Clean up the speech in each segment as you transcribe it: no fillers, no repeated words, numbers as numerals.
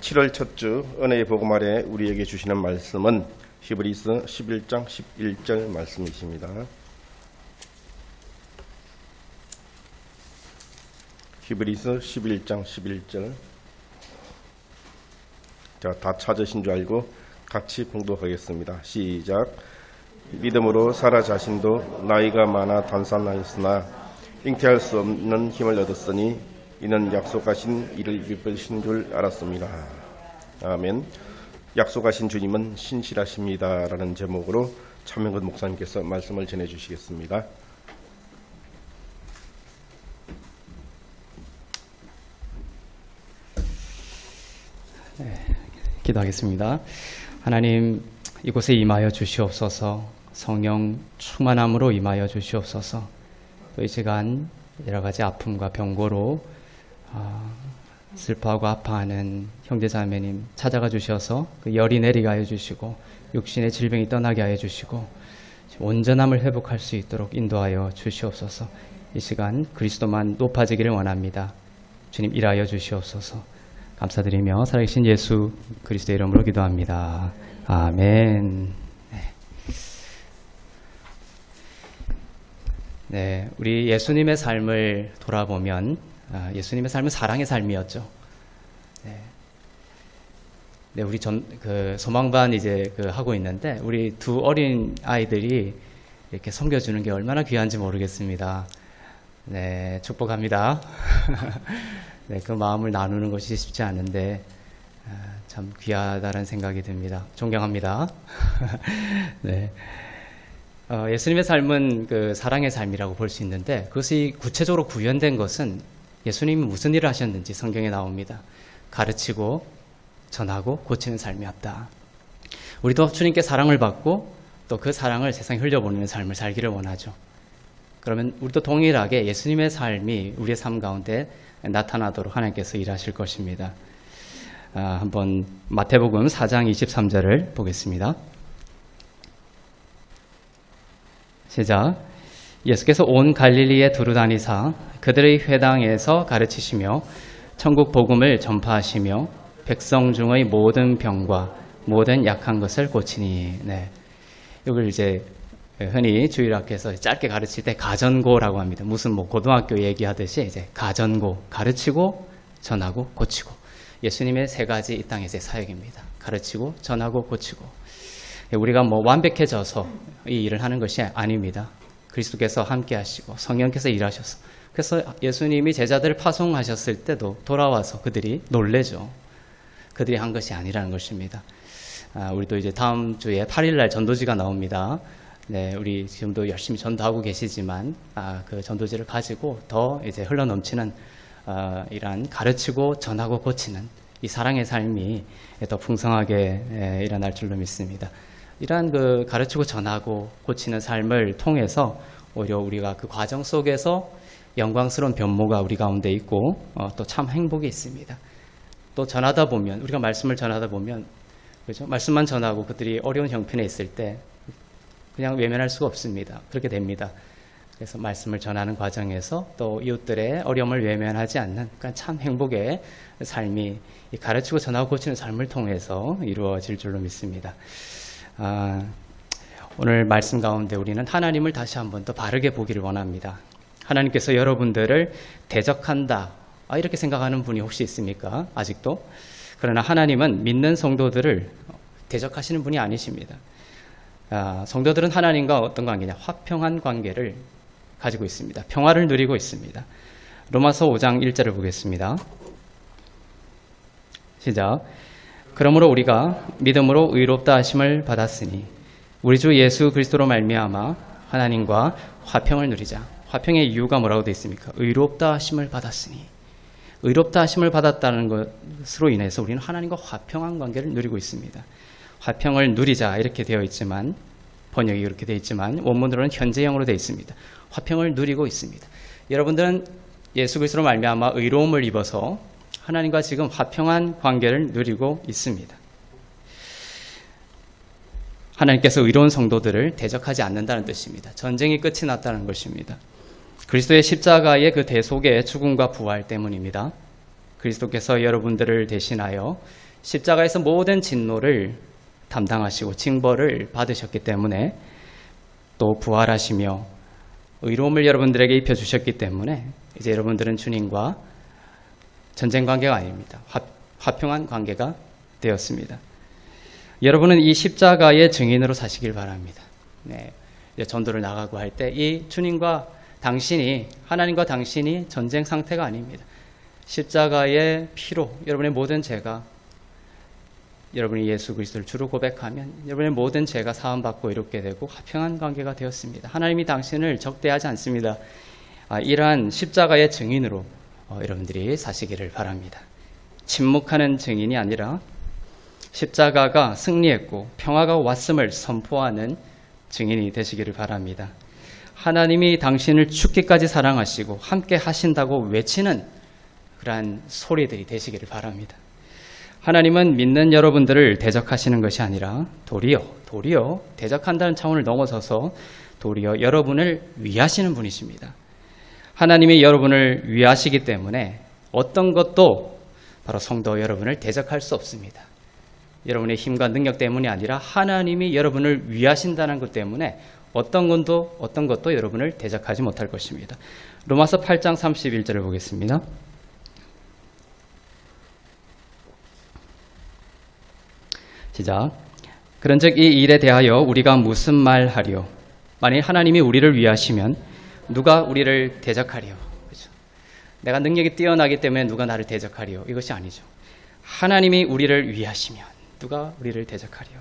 7월 첫 주 은혜의 복음 아래 우리에게 주시는 말씀은 히브리서 11장 11절 말씀이십니다. 히브리서 11장 11절. 자, 다 찾으신 줄 알고 같이 봉독하겠습니다. 시작. 믿음으로 사라 자신도 나이가 많아 단산하였으나 잉태할 수 없는 힘을 얻었으니 이는 약속하신 이를 이루신 줄 알았습니다. 아멘. 약속하신 주님은 신실하십니다 라는 제목으로 차명근 목사님께서 말씀을 전해주시겠습니다. 기도하겠습니다. 하나님, 이곳에 임하여 주시옵소서. 성령 충만함으로 임하여 주시옵소서. 또 이 시간 여러 가지 아픔과 병고로 슬퍼하고 아파하는 형제자매님 찾아가 주셔서 그 열이 내리게 하여 주시고 육신의 질병이 떠나게 하여 주시고 온전함을 회복할 수 있도록 인도하여 주시옵소서. 이 시간 그리스도만 높아지기를 원합니다. 주님 일하여 주시옵소서. 감사드리며 살아계신 예수 그리스도의 이름으로 기도합니다. 아멘. 네, 우리 예수님의 삶을 돌아보면 예수님의 삶은 사랑의 삶이었죠. 네, 우리 소망반 이제 하고 있는데 우리 두 어린 아이들이 이렇게 섬겨주는 게 얼마나 귀한지 모르겠습니다. 네, 축복합니다. 네, 그 마음을 나누는 것이 쉽지 않은데 참 귀하다는 생각이 듭니다. 존경합니다. 네. 예수님의 삶은 그 사랑의 삶이라고 볼 수 있는데 그것이 구체적으로 구현된 것은 예수님이 무슨 일을 하셨는지 성경에 나옵니다. 가르치고 전하고 고치는 삶이었다. 우리도 주님께 사랑을 받고 또 그 사랑을 세상에 흘려보내는 삶을 살기를 원하죠. 그러면 우리도 동일하게 예수님의 삶이 우리의 삶 가운데 나타나도록 하나님께서 일하실 것입니다. 한번 마태복음 4장 23절을 보겠습니다. 시작. 예수께서 온 갈릴리에 두루다니사 그들의 회당에서 가르치시며 천국 복음을 전파하시며 백성 중의 모든 병과 모든 약한 것을 고치니. 네. 이걸 이제 흔히 주일학교에서 짧게 가르칠 때 가전고라고 합니다. 무슨 고등학교 얘기하듯이 이제 가전고, 가르치고 전하고 고치고. 예수님의 세 가지 이 땅에서의 사역입니다. 가르치고 전하고 고치고. 우리가 완벽해져서 이 일을 하는 것이 아닙니다. 그리스도께서 함께 하시고 성령께서 일하셔서. 그래서 예수님이 제자들을 파송하셨을 때도 돌아와서 그들이 놀래죠. 그들이 한 것이 아니라는 것입니다. 우리도 이제 다음 주에 8일날 전도지가 나옵니다. 네, 우리 지금도 열심히 전도하고 계시지만 그 전도지를 가지고 더 이제 흘러넘치는 이러한 가르치고 전하고 고치는 이 사랑의 삶이 더 풍성하게 일어날 줄로 믿습니다. 이러한 그 가르치고 전하고 고치는 삶을 통해서 오히려 우리가 그 과정 속에서 영광스러운 변모가 우리 가운데 있고 또 참 행복이 있습니다. 또 전하다 보면 우리가 말씀을 전하다 보면 그렇죠? 말씀만 전하고 그들이 어려운 형편에 있을 때 그냥 외면할 수가 없습니다. 그렇게 됩니다. 그래서 말씀을 전하는 과정에서 또 이웃들의 어려움을 외면하지 않는 그러니까 참 행복의 삶이 가르치고 전하고 고치는 삶을 통해서 이루어질 줄로 믿습니다. 오늘 말씀 가운데 우리는 하나님을 다시 한번 더 바르게 보기를 원합니다. 하나님께서 여러분들을 대적한다 이렇게 생각하는 분이 혹시 있습니까? 아직도? 그러나 하나님은 믿는 성도들을 대적하시는 분이 아니십니다. 성도들은 하나님과 어떤 관계냐? 화평한 관계를 가지고 있습니다. 평화를 누리고 있습니다. 로마서 5장 1절을 보겠습니다. 시작. 그러므로 우리가 믿음으로 의롭다 하심을 받았으니 우리 주 예수 그리스도로 말미암아 하나님과 화평을 누리자. 화평의 이유가 뭐라고 되어 있습니까? 의롭다 하심을 받았으니. 의롭다 하심을 받았다는 것으로 인해서 우리는 하나님과 화평한 관계를 누리고 있습니다. 화평을 누리자 이렇게 되어 있지만 번역이 그렇게 되어 있지만 원문으로는 현재형으로 되어 있습니다. 화평을 누리고 있습니다. 여러분들은 예수 그리스도로 말미암아 의로움을 입어서 하나님과 지금 화평한 관계를 누리고 있습니다. 하나님께서 의로운 성도들을 대적하지 않는다는 뜻입니다. 전쟁이 끝이 났다는 것입니다. 그리스도의 십자가의 그 대속의 죽음과 부활 때문입니다. 그리스도께서 여러분들을 대신하여 십자가에서 모든 진노를 담당하시고 징벌을 받으셨기 때문에 또 부활하시며 의로움을 여러분들에게 입혀주셨기 때문에 이제 여러분들은 주님과 전쟁 관계가 아닙니다. 화평한 관계가 되었습니다. 여러분은 이 십자가의 증인으로 사시길 바랍니다. 네, 이제 전도를 나가고 할 때 이 주님과 당신이, 하나님과 당신이 전쟁 상태가 아닙니다. 십자가의 피로 여러분의 모든 죄가, 여러분이 예수 그리스도를 주로 고백하면 여러분의 모든 죄가 사함받고 이롭게 되고 화평한 관계가 되었습니다. 하나님이 당신을 적대하지 않습니다. 이러한 십자가의 증인으로 여러분들이 사시기를 바랍니다. 침묵하는 증인이 아니라 십자가가 승리했고 평화가 왔음을 선포하는 증인이 되시기를 바랍니다. 하나님이 당신을 죽기까지 사랑하시고 함께 하신다고 외치는 그러한 소리들이 되시기를 바랍니다. 하나님은 믿는 여러분들을 대적하시는 것이 아니라 도리어 대적한다는 차원을 넘어서서 도리어 여러분을 위하시는 분이십니다. 하나님이 여러분을 위하시기 때문에 어떤 것도 바로 성도 여러분을 대적할 수 없습니다. 여러분의 힘과 능력 때문이 아니라 하나님이 여러분을 위하신다는 것 때문에 어떤 것도 여러분을 대적하지 못할 것입니다. 로마서 8장 31절을 보겠습니다. 시작. 그런즉 이 일에 대하여 우리가 무슨 말하리요? 만일 하나님이 우리를 위하시면 누가 우리를 대적하리요? 그렇죠? 내가 능력이 뛰어나기 때문에 누가 나를 대적하리요? 이것이 아니죠. 하나님이 우리를 위하시면 누가 우리를 대적하리요?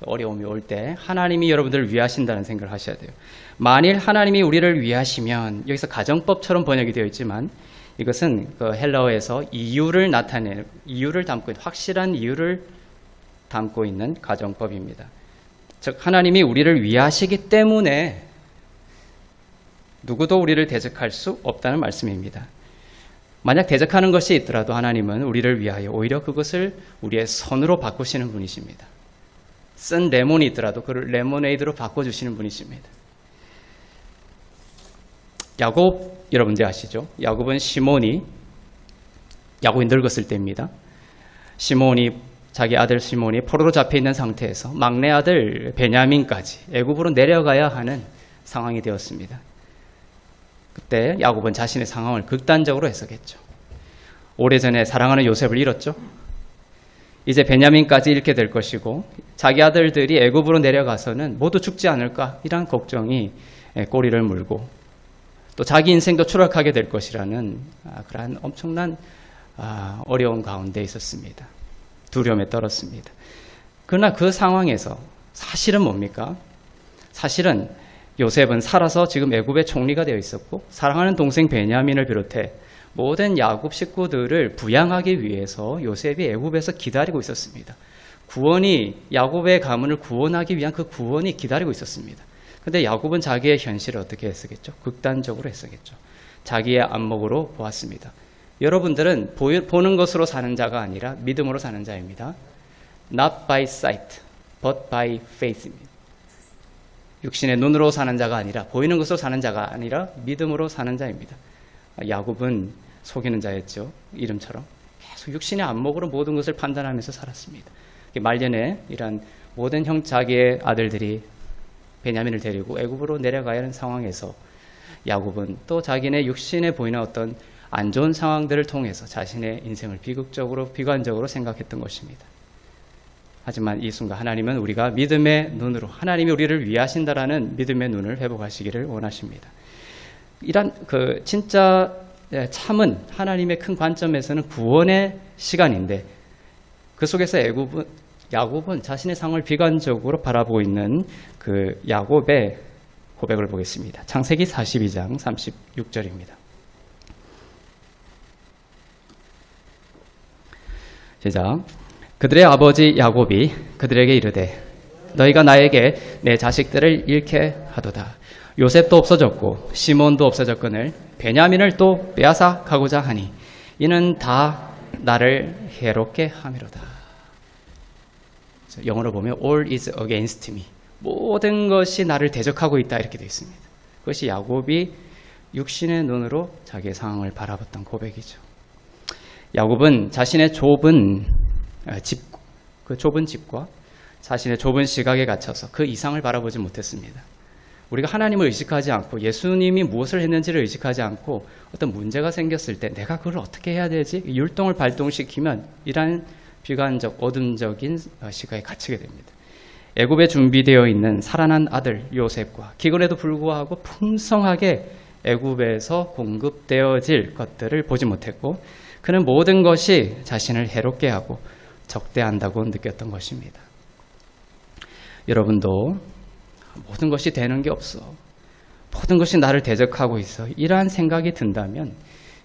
어려움이 올 때 하나님이 여러분들을 위하신다는 생각을 하셔야 돼요. 만일 하나님이 우리를 위하시면, 여기서 가정법처럼 번역이 되어 있지만 이것은 그 헬라어에서 이유를 나타내는, 이유를 담고 있는, 확실한 이유를 담고 있는 가정법입니다. 즉 하나님이 우리를 위하시기 때문에 누구도 우리를 대적할 수 없다는 말씀입니다. 만약 대적하는 것이 있더라도 하나님은 우리를 위하여 오히려 그것을 우리의 선으로 바꾸시는 분이십니다. 쓴 레몬이 있더라도 그를 레모네이드로 바꿔주시는 분이십니다. 야곱 여러분들 아시죠? 야곱은 시몬이 야곱이 늙었을 때입니다. 자기 아들 시몬이 포로로 잡혀있는 상태에서 막내 아들 베냐민까지 애굽으로 내려가야 하는 상황이 되었습니다. 그때 야곱은 자신의 상황을 극단적으로 해석했죠. 오래전에 사랑하는 요셉을 잃었죠. 이제 베냐민까지 잃게 될 것이고 자기 아들들이 애굽으로 내려가서는 모두 죽지 않을까, 이런 걱정이 꼬리를 물고 또 자기 인생도 추락하게 될 것이라는 그러한 엄청난 어려운 가운데 있었습니다. 두려움에 떨었습니다. 그러나 그 상황에서 사실은 뭡니까? 사실은 요셉은 살아서 지금 애굽의 총리가 되어 있었고 사랑하는 동생 베냐민을 비롯해 모든 야곱 식구들을 부양하기 위해서 요셉이 애굽에서 기다리고 있었습니다. 야곱의 가문을 구원하기 위한 그 구원이 기다리고 있었습니다. 그런데 야곱은 자기의 현실을 어떻게 해석했죠? 극단적으로 해석했죠. 자기의 안목으로 보았습니다. 여러분들은 보는 것으로 사는 자가 아니라 믿음으로 사는 자입니다. Not by sight, but by faith입니다. 육신의 눈으로 사는 자가 아니라, 보이는 것으로 사는 자가 아니라 믿음으로 사는 자입니다. 야곱은 속이는 자였죠. 이름처럼 계속 육신의 안목으로 모든 것을 판단하면서 살았습니다. 말년에 이런 모든 자기의 아들들이 베냐민을 데리고 애굽으로 내려가야 하는 상황에서 야곱은 또 자기네 육신에 보이는 어떤 안 좋은 상황들을 통해서 자신의 인생을 비관적으로 생각했던 것입니다. 하지만 이 순간 하나님은 우리가 믿음의 눈으로, 하나님이 우리를 위하신다라는 믿음의 눈을 회복하시기를 원하십니다. 이런 진짜 참은 하나님의 큰 관점에서는 구원의 시간인데 그 속에서 야곱은 자신의 상황을 비관적으로 바라보고 있는 그 야곱의 고백을 보겠습니다. 창세기 42장 36절입니다. 시작. 그들의 아버지 야곱이 그들에게 이르되 너희가 나에게 내 자식들을 잃게 하도다. 요셉도 없어졌고 시몬도 없어졌거늘 베냐민을 또 빼앗아 가고자 하니 이는 다 나를 해롭게 함이로다. 영어로 보면 all is against me. 모든 것이 나를 대적하고 있다, 이렇게 되어 있습니다. 그것이 야곱이 육신의 눈으로 자기의 상황을 바라봤던 고백이죠. 야곱은 자신의 좁은 그 좁은 집과 자신의 좁은 시각에 갇혀서 그 이상을 바라보지 못했습니다. 우리가 하나님을 의식하지 않고 예수님이 무엇을 했는지를 의식하지 않고 어떤 문제가 생겼을 때 내가 그걸 어떻게 해야 되지? 율동을 발동시키면 이러한 비관적, 어둠적인 시각에 갇히게 됩니다. 애굽에 준비되어 있는 살아난 아들 요셉과 기근에도 불구하고 풍성하게 애굽에서 공급되어질 것들을 보지 못했고 그는 모든 것이 자신을 해롭게 하고 적대한다고 느꼈던 것입니다. 여러분도 모든 것이 되는 게 없어. 모든 것이 나를 대적하고 있어. 이러한 생각이 든다면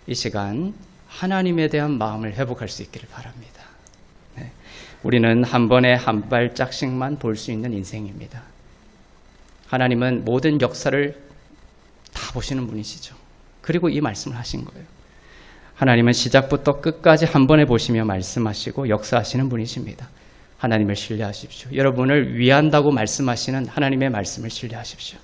이 시간 하나님에 대한 마음을 회복할 수 있기를 바랍니다. 네. 우리는 한 번에 한 발짝씩만 볼 수 있는 인생입니다. 하나님은 모든 역사를 다 보시는 분이시죠. 그리고 이 말씀을 하신 거예요. 하나님은 시작부터 끝까지 한 번에 보시며 말씀하시고 역사하시는 분이십니다. 하나님을 신뢰하십시오. 여러분을 위한다고 말씀하시는 하나님의 말씀을 신뢰하십시오.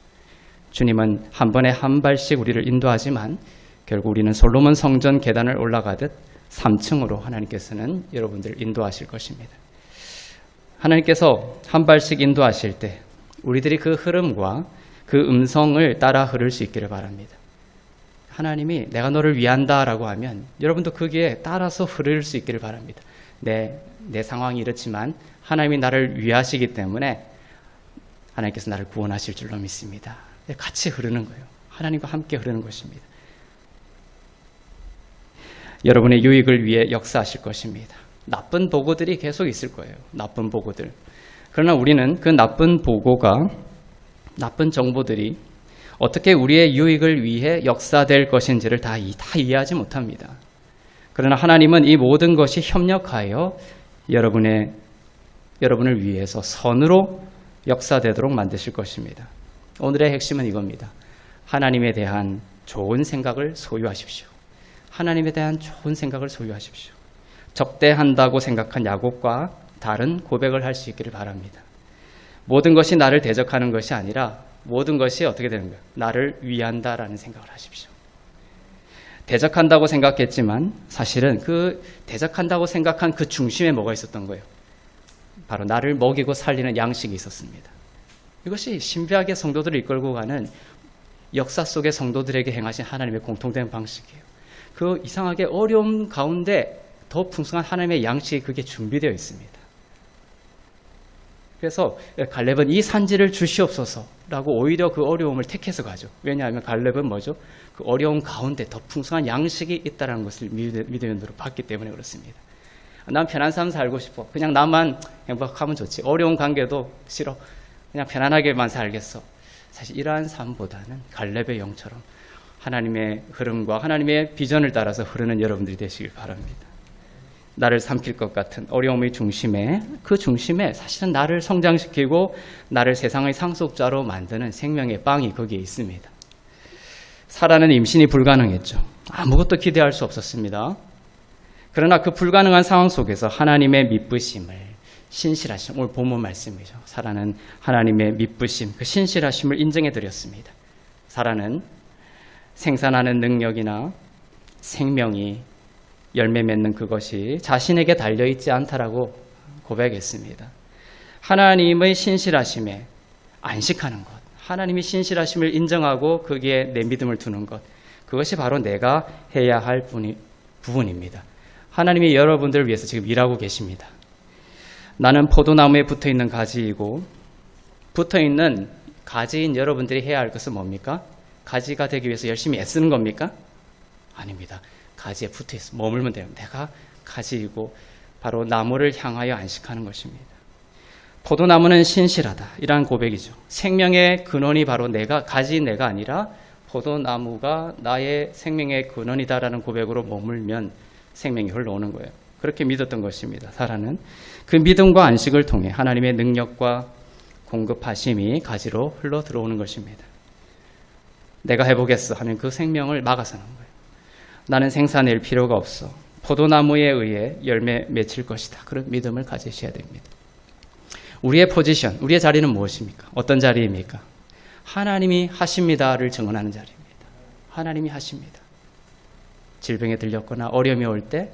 주님은 한 번에 한 발씩 우리를 인도하지만 결국 우리는 솔로몬 성전 계단을 올라가듯 3층으로 하나님께서는 여러분들을 인도하실 것입니다. 하나님께서 한 발씩 인도하실 때 우리들이 그 흐름과 그 음성을 따라 흐를 수 있기를 바랍니다. 하나님이 내가 너를 위한다라고 하면 여러분도 거기에 따라서 흐를 수 있기를 바랍니다. 내 상황이 이렇지만 하나님이 나를 위하시기 때문에 하나님께서 나를 구원하실 줄로 믿습니다. 같이 흐르는 거예요. 하나님과 함께 흐르는 것입니다. 여러분의 유익을 위해 역사하실 것입니다. 나쁜 보고들이 계속 있을 거예요. 나쁜 보고들. 그러나 우리는 그 나쁜 보고가 나쁜 정보들이 어떻게 우리의 유익을 위해 역사될 것인지를 다 이해하지 못합니다. 그러나 하나님은 이 모든 것이 협력하여 여러분을 위해서 선으로 역사되도록 만드실 것입니다. 오늘의 핵심은 이겁니다. 하나님에 대한 좋은 생각을 소유하십시오. 하나님에 대한 좋은 생각을 소유하십시오. 적대한다고 생각한 야곱과 다른 고백을 할 수 있기를 바랍니다. 모든 것이 나를 대적하는 것이 아니라 모든 것이 어떻게 되는 거예요? 나를 위한다라는 생각을 하십시오. 대적한다고 생각했지만 사실은 그 대적한다고 생각한 그 중심에 뭐가 있었던 거예요? 바로 나를 먹이고 살리는 양식이 있었습니다. 이것이 신비하게 성도들을 이끌고 가는 역사 속의 성도들에게 행하신 하나님의 공통된 방식이에요. 그 이상하게 어려움 가운데 더 풍성한 하나님의 양식이 그게 준비되어 있습니다. 그래서 갈렙은 이 산지를 주시옵소서라고 오히려 그 어려움을 택해서 가죠. 왜냐하면 갈렙은 뭐죠? 그 어려움 가운데 더 풍성한 양식이 있다는 것을 믿음으로 봤기 때문에 그렇습니다. 난 편한 삶 살고 싶어. 그냥 나만 행복하면 좋지. 어려운 관계도 싫어. 그냥 편안하게만 살겠어. 사실 이러한 삶보다는 갈렙의 영처럼 하나님의 흐름과 하나님의 비전을 따라서 흐르는 여러분들이 되시길 바랍니다. 나를 삼킬 것 같은 어려움의 중심에 그 중심에 사실은 나를 성장시키고 나를 세상의 상속자로 만드는 생명의 빵이 거기에 있습니다. 사라는 임신이 불가능했죠. 아무것도 기대할 수 없었습니다. 그러나 그 불가능한 상황 속에서 하나님의 미쁘심을 신실하심, 오늘 본문 말씀이죠. 사라는 하나님의 미쁘심, 그 신실하심을 인정해 드렸습니다. 사라는 생산하는 능력이나 생명이 열매 맺는 그것이 자신에게 달려있지 않다라고 고백했습니다. 하나님의 신실하심에 안식하는 것, 하나님이 신실하심을 인정하고 거기에 내 믿음을 두는 것, 그것이 바로 내가 해야 할 부분입니다. 하나님이 여러분들을 위해서 지금 일하고 계십니다. 나는 포도나무에 붙어있는 가지이고 붙어있는 가지인 여러분들이 해야 할 것은 뭡니까? 가지가 되기 위해서 열심히 애쓰는 겁니까? 아닙니다. 가지에 붙어있어 머물면 돼요. 내가 가지이고 바로 나무를 향하여 안식하는 것입니다. 포도나무는 신실하다. 이러한 고백이죠. 생명의 근원이 바로 가지인 내가 아니라 포도나무가 나의 생명의 근원이다라는 고백으로 머물면 생명이 흘러오는 거예요. 그렇게 믿었던 것입니다. 사라는 그 믿음과 안식을 통해 하나님의 능력과 공급하심이 가지로 흘러 들어오는 것입니다. 내가 해보겠어 하면 그 생명을 막아서는 거예요. 나는 생사낼 필요가 없어. 포도나무에 의해 열매 맺힐 것이다. 그런 믿음을 가지셔야 됩니다. 우리의 포지션, 우리의 자리는 무엇입니까? 어떤 자리입니까? 하나님이 하십니다를 증언하는 자리입니다. 하나님이 하십니다. 질병에 들렸거나 어려움이 올 때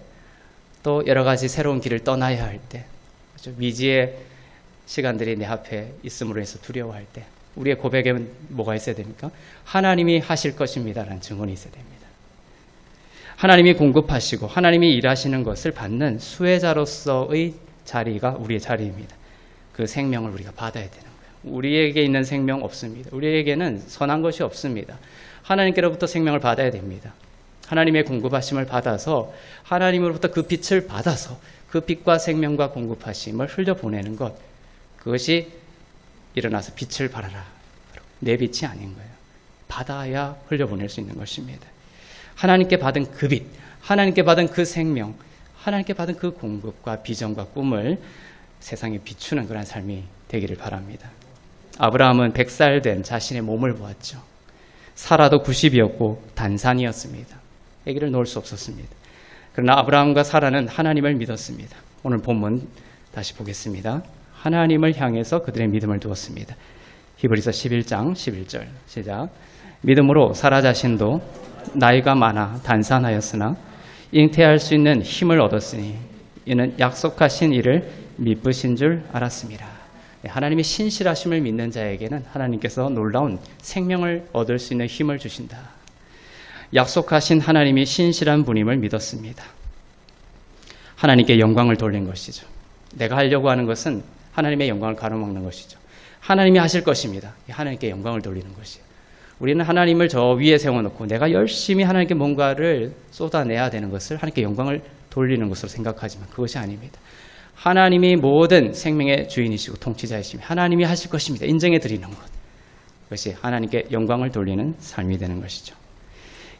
또 여러 가지 새로운 길을 떠나야 할 때, 미지의 시간들이 내 앞에 있음으로 해서 두려워할 때 우리의 고백에는 뭐가 있어야 됩니까? 하나님이 하실 것입니다라는 증언이 있어야 됩니다. 하나님이 공급하시고 하나님이 일하시는 것을 받는 수혜자로서의 자리가 우리의 자리입니다. 그 생명을 우리가 받아야 되는 거예요. 우리에게 있는 생명 없습니다. 우리에게는 선한 것이 없습니다. 하나님께로부터 생명을 받아야 됩니다. 하나님의 공급하심을 받아서 하나님으로부터 그 빛을 받아서 그 빛과 생명과 공급하심을 흘려보내는 것, 그것이 일어나서 빛을 발하라. 내 빛이 아닌 거예요. 받아야 흘려보낼 수 있는 것입니다. 하나님께 받은 그 빛, 하나님께 받은 그 생명, 하나님께 받은 그 공급과 비전과 꿈을 세상에 비추는 그런 삶이 되기를 바랍니다. 아브라함은 100살 된 자신의 몸을 보았죠. 사라도 90이었고 단산이었습니다. 아기를 놓을 수 없었습니다. 그러나 아브라함과 사라는 하나님을 믿었습니다. 오늘 본문 다시 보겠습니다. 하나님을 향해서 그들의 믿음을 두었습니다. 히브리서 11장 11절 시작. 믿음으로 사라 자신도 나이가 많아 단산하였으나 잉태할 수 있는 힘을 얻었으니 이는 약속하신 이를 미쁘신 줄 알았습니다. 하나님의 신실하심을 믿는 자에게는 하나님께서 놀라운 생명을 얻을 수 있는 힘을 주신다. 약속하신 하나님이 신실한 분임을 믿었습니다. 하나님께 영광을 돌린 것이죠. 내가 하려고 하는 것은 하나님의 영광을 가로막는 것이죠. 하나님이 하실 것입니다. 하나님께 영광을 돌리는 것이에요. 우리는 하나님을 저 위에 세워놓고 내가 열심히 하나님께 뭔가를 쏟아내야 되는 것을 하나님께 영광을 돌리는 것으로 생각하지만 그것이 아닙니다. 하나님이 모든 생명의 주인이시고 통치자이시며 하나님이 하실 것입니다. 인정해 드리는 것. 그것이 하나님께 영광을 돌리는 삶이 되는 것이죠.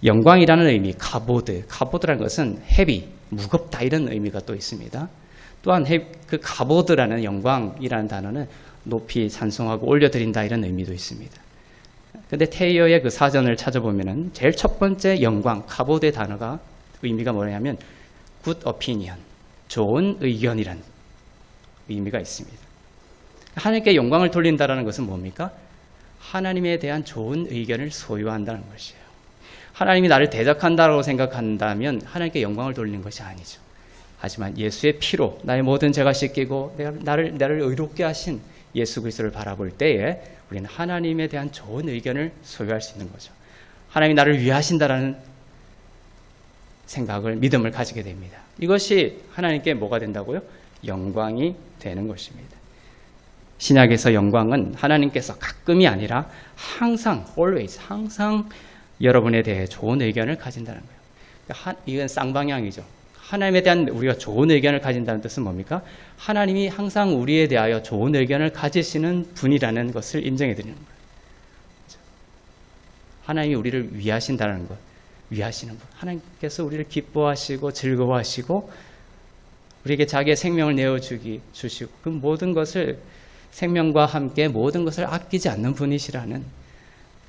영광이라는 의미, 가보드라는 것은 헤비, 무겁다 이런 의미가 또 있습니다. 또한 그 가보드라는 영광이라는 단어는 높이 찬송하고 올려드린다 이런 의미도 있습니다. 근데 테이어의 그 사전을 찾아보면은 제일 첫 번째 영광, 가보드의 단어가 의미가 뭐냐면 good opinion, 좋은 의견이란 의미가 있습니다. 하나님께 영광을 돌린다는 것은 뭡니까? 하나님에 대한 좋은 의견을 소유한다는 것이에요. 하나님이 나를 대적한다고 생각한다면 하나님께 영광을 돌리는 것이 아니죠. 하지만 예수의 피로 나의 모든 죄가 씻기고 나를 의롭게 하신 예수 그리스도를 바라볼 때에 우리는 하나님에 대한 좋은 의견을 소유할 수 있는 거죠. 하나님이 나를 위하신다라는 생각을, 믿음을 가지게 됩니다. 이것이 하나님께 뭐가 된다고요? 영광이 되는 것입니다. 신약에서 영광은 하나님께서 가끔이 아니라 항상, always, 항상 여러분에 대해 좋은 의견을 가진다는 거예요. 이건 쌍방향이죠. 하나님에 대한 우리가 좋은 의견을 가진다는 뜻은 뭡니까? 하나님이 항상 우리에 대하여 좋은 의견을 가지시는 분이라는 것을 인정해 드리는 거예요. 하나님이 우리를 위하신다는 것, 위하시는 분. 하나님께서 우리를 기뻐하시고 즐거워하시고 우리에게 자기의 생명을 내어주시고 그 모든 것을 생명과 함께 모든 것을 아끼지 않는 분이시라는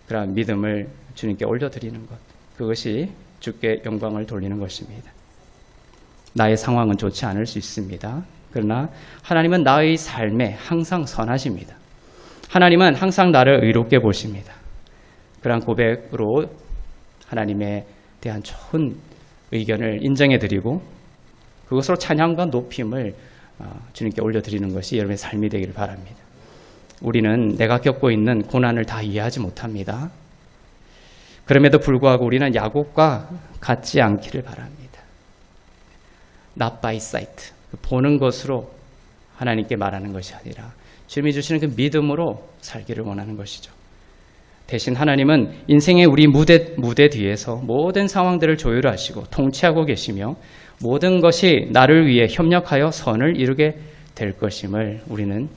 그런 믿음을 주님께 올려드리는 것. 그것이 주께 영광을 돌리는 것입니다. 나의 상황은 좋지 않을 수 있습니다. 그러나 하나님은 나의 삶에 항상 선하십니다. 하나님은 항상 나를 의롭게 보십니다. 그러한 고백으로 하나님에 대한 좋은 의견을 인정해드리고 그것으로 찬양과 높임을 주님께 올려드리는 것이 여러분의 삶이 되기를 바랍니다. 우리는 내가 겪고 있는 고난을 다 이해하지 못합니다. 그럼에도 불구하고 우리는 야곱과 같지 않기를 바랍니다. Not by sight, 보는 것으로 하나님께 말하는 것이 아니라 주님이 주시는 그 믿음으로 살기를 원하는 것이죠. 대신 하나님은 인생의 우리 무대 뒤에서 모든 상황들을 조율하시고 통치하고 계시며 모든 것이 나를 위해 협력하여 선을 이루게 될 것임을 우리는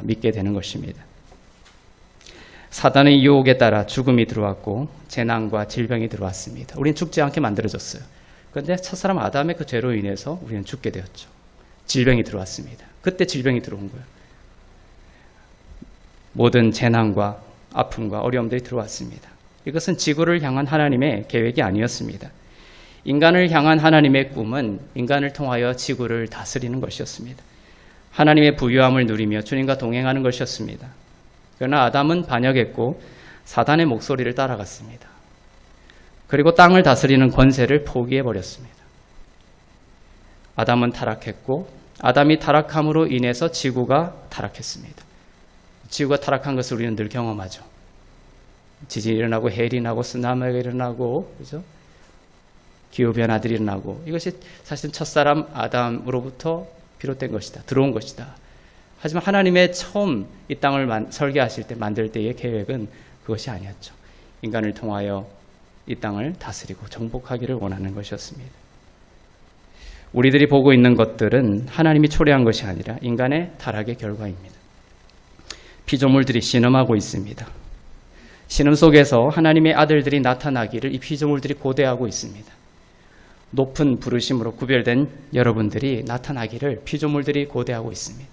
믿게 되는 것입니다. 사단의 유혹에 따라 죽음이 들어왔고 재난과 질병이 들어왔습니다. 우리는 죽지 않게 만들어졌어요. 그런데 첫사람 아담의 그 죄로 인해서 우리는 죽게 되었죠. 질병이 들어왔습니다. 그때 질병이 들어온 거예요. 모든 재난과 아픔과 어려움들이 들어왔습니다. 이것은 지구를 향한 하나님의 계획이 아니었습니다. 인간을 향한 하나님의 꿈은 인간을 통하여 지구를 다스리는 것이었습니다. 하나님의 부유함을 누리며 주님과 동행하는 것이었습니다. 그러나 아담은 반역했고 사단의 목소리를 따라갔습니다. 그리고 땅을 다스리는 권세를 포기해버렸습니다. 아담은 타락했고 아담이 타락함으로 인해서 지구가 타락했습니다. 지구가 타락한 것을 우리는 늘 경험하죠. 지진이 일어나고 해일이 나고 쓰나미가 일어나고 그죠? 기후변화들이 일어나고 이것이 사실은 첫사람 아담으로부터 비롯된 것이다. 들어온 것이다. 하지만 하나님의 처음 이 땅을 설계하실 때 만들 때의 계획은 그것이 아니었죠. 인간을 통하여 이 땅을 다스리고 정복하기를 원하는 것이었습니다. 우리들이 보고 있는 것들은 하나님이 초래한 것이 아니라 인간의 타락의 결과입니다. 피조물들이 신음하고 있습니다. 신음 속에서 하나님의 아들들이 나타나기를 이 피조물들이 고대하고 있습니다. 높은 부르심으로 구별된 여러분들이 나타나기를 피조물들이 고대하고 있습니다.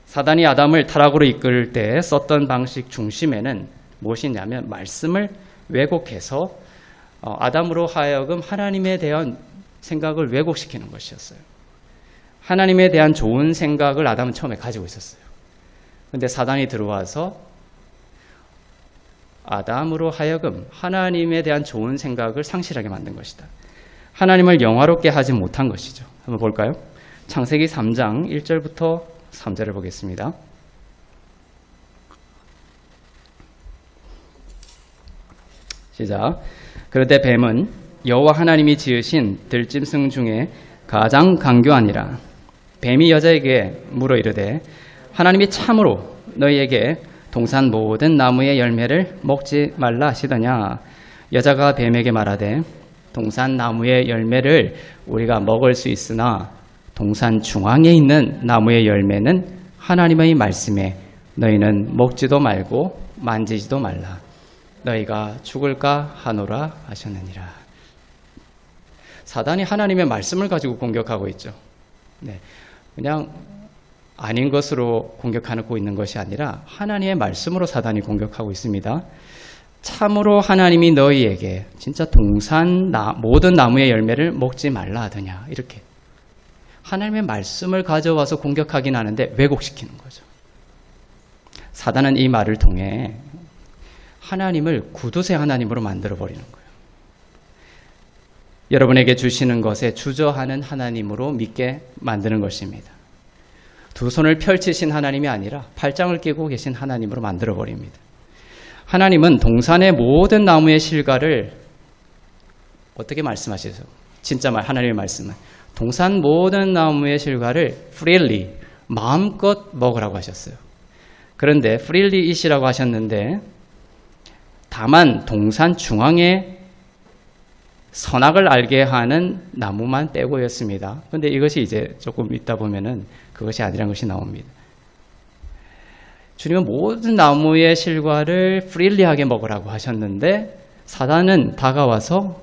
사단이 아담을 타락으로 이끌 때 썼던 방식 중심에는 무엇이냐면 말씀을 왜곡해서 아담으로 하여금 하나님에 대한 생각을 왜곡시키는 것이었어요. 하나님에 대한 좋은 생각을 아담은 처음에 가지고 있었어요. 그런데 사단이 들어와서 아담으로 하여금 하나님에 대한 좋은 생각을 상실하게 만든 것이다. 하나님을 영화롭게 하지 못한 것이죠. 한번 볼까요? 창세기 3장 1절부터 3절을 보겠습니다. 시작. 그런데 뱀은 여호와 하나님이 지으신 들짐승 중에 가장 간교하니라. 뱀이 여자에게 물어 이르되 하나님이 참으로 너희에게 동산 모든 나무의 열매를 먹지 말라 하시더냐. 여자가 뱀에게 말하되 동산 나무의 열매를 우리가 먹을 수 있으나 동산 중앙에 있는 나무의 열매는 하나님의 말씀에 너희는 먹지도 말고 만지지도 말라. 너희가 죽을까 하노라 하셨느니라. 사단이 하나님의 말씀을 가지고 공격하고 있죠. 네, 그냥 아닌 것으로 공격하고 있는 것이 아니라 하나님의 말씀으로 사단이 공격하고 있습니다. 참으로 하나님이 너희에게 진짜 동산 모든 나무의 열매를 먹지 말라 하더냐. 이렇게 하나님의 말씀을 가져와서 공격하긴 하는데 왜곡시키는 거죠. 사단은 이 말을 통해 하나님을 구두쇠 하나님으로 만들어버리는 거예요. 여러분에게 주시는 것에 주저하는 하나님으로 믿게 만드는 것입니다. 두 손을 펼치신 하나님이 아니라 팔짱을 끼고 계신 하나님으로 만들어버립니다. 하나님은 동산의 모든 나무의 실과를 어떻게 말씀하시죠? 진짜 하나님의 말씀은 동산 모든 나무의 실과를 freely 마음껏 먹으라고 하셨어요. 그런데 freely eat이라고 하셨는데 다만 동산 중앙에 선악을 알게 하는 나무만 빼고였습니다. 그런데 이것이 이제 조금 있다 보면은 그것이 아니라는 것이 나옵니다. 주님은 모든 나무의 실과를 프리리하게 먹으라고 하셨는데 사단은 다가와서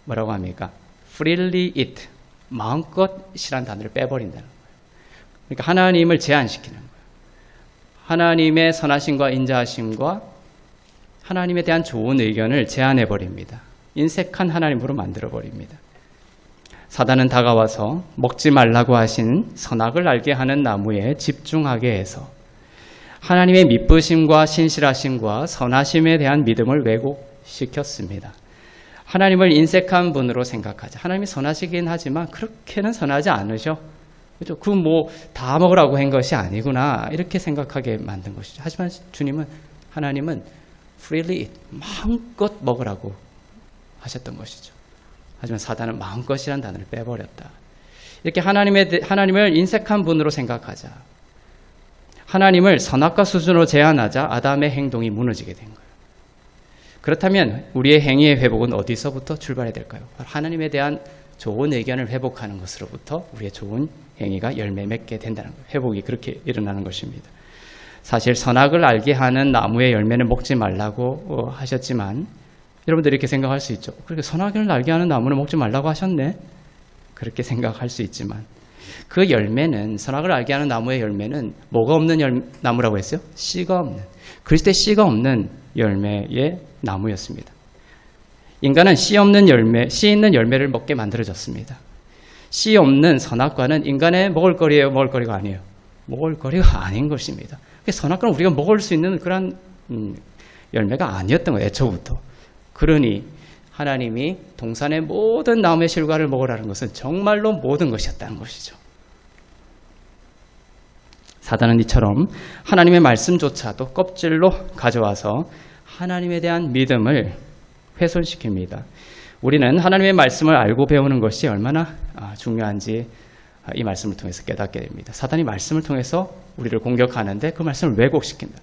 뭐라고 합니까? freely eat, 마음껏이라는 단어를 빼버린다는 거예요. 그러니까 하나님을 제한시키는 거예요. 하나님의 선하심과 인자하심과 하나님에 대한 좋은 의견을 제한해버립니다. 인색한 하나님으로 만들어버립니다. 사단은 다가와서 먹지 말라고 하신 선악을 알게 하는 나무에 집중하게 해서 하나님의 미쁘심과 신실하심과 선하심에 대한 믿음을 왜곡시켰습니다. 하나님을 인색한 분으로 생각하자. 하나님이 선하시긴 하지만 그렇게는 선하지 않으셔. 그죠? 그 다 먹으라고 한 것이 아니구나. 이렇게 생각하게 만든 것이죠. 하지만 하나님은 freely eat, 마음껏 먹으라고 하셨던 것이죠. 하지만 사단은 마음껏이라는 단어를 빼버렸다. 이렇게 하나님을 인색한 분으로 생각하자. 하나님을 선악과 수준으로 제한하자 아담의 행동이 무너지게 된 거예요. 그렇다면 우리의 행위의 회복은 어디서부터 출발해야 될까요? 하나님에 대한 좋은 의견을 회복하는 것으로부터 우리의 좋은 행위가 열매 맺게 된다는 거예요. 회복이 그렇게 일어나는 것입니다. 사실 선악을 알게 하는 나무의 열매는 먹지 말라고 하셨지만 여러분들이 이렇게 생각할 수 있죠. 그렇게 선악을 알게 하는 나무는 먹지 말라고 하셨네. 그렇게 생각할 수 있지만 그 열매는 선악을 알게 하는 나무의 열매는 뭐가 없는 나무라고 했어요? 씨가 없는, 그리스도의 씨가 없는 열매의 나무였습니다. 인간은 씨 없는 열매, 씨 있는 열매를 먹게 만들어졌습니다. 씨 없는 선악과는 인간의 먹을거리예요, 먹을거리가 아니에요. 먹을거리가 아닌 것입니다. 선악과는 우리가 먹을 수 있는 그런 열매가 아니었던 거예요, 애초부터. 그러니 하나님이 동산의 모든 나무의 실과를 먹으라는 것은 정말로 모든 것이었다는 것이죠. 사단은 이처럼 하나님의 말씀조차도 껍질로 가져와서 하나님에 대한 믿음을 훼손시킵니다. 우리는 하나님의 말씀을 알고 배우는 것이 얼마나 중요한지 이 말씀을 통해서 깨닫게 됩니다. 사단이 말씀을 통해서 우리를 공격하는데 그 말씀을 왜곡시킨다.